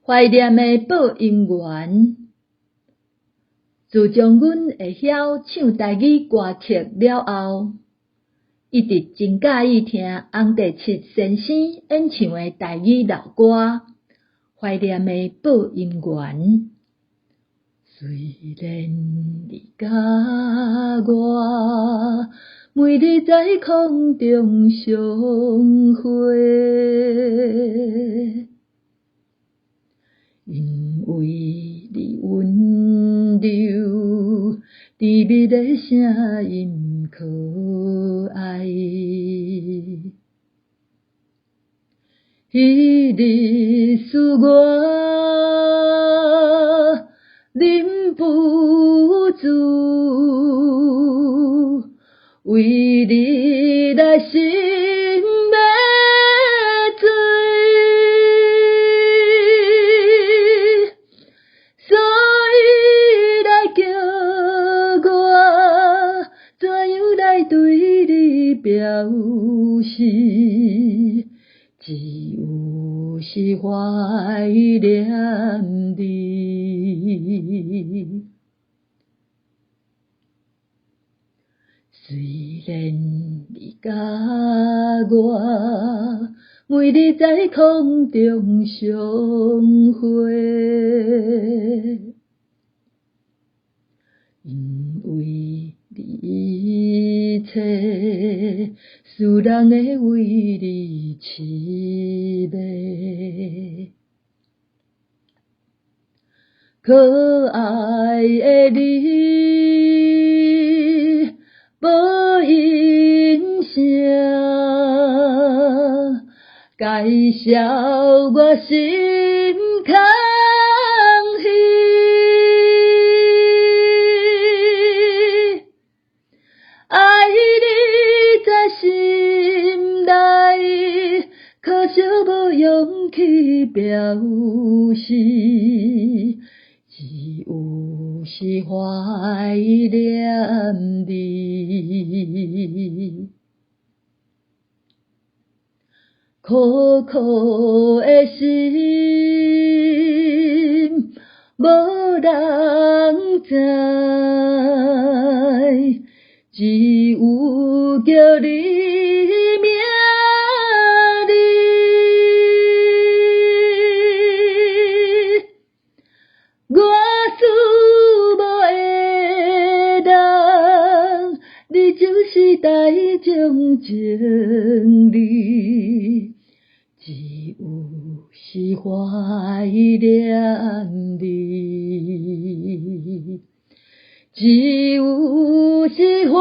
怀念的报姻缘。自从阮会晓唱台语歌曲了后，一直真喜意听洪德七先生演唱的台语老歌。怀念的报姻缘。虽然你甲我每日在空中相会，因为你温柔甜蜜的声音可爱，彼日使我忍不住，为你来心要醉，所以来叫我怎样来对你表示，只有是怀念你。虽然你甲我每日在空中相会，因为你一切使人会为你痴迷，可爱的你，无音声介绍我心空虚，爱你在心内，可惜无勇气表示，只有是怀念你。苦苦的心，无人知，只有叫你名字。我思无会人，你就是台中情侣，只有是怀念你，只有是怀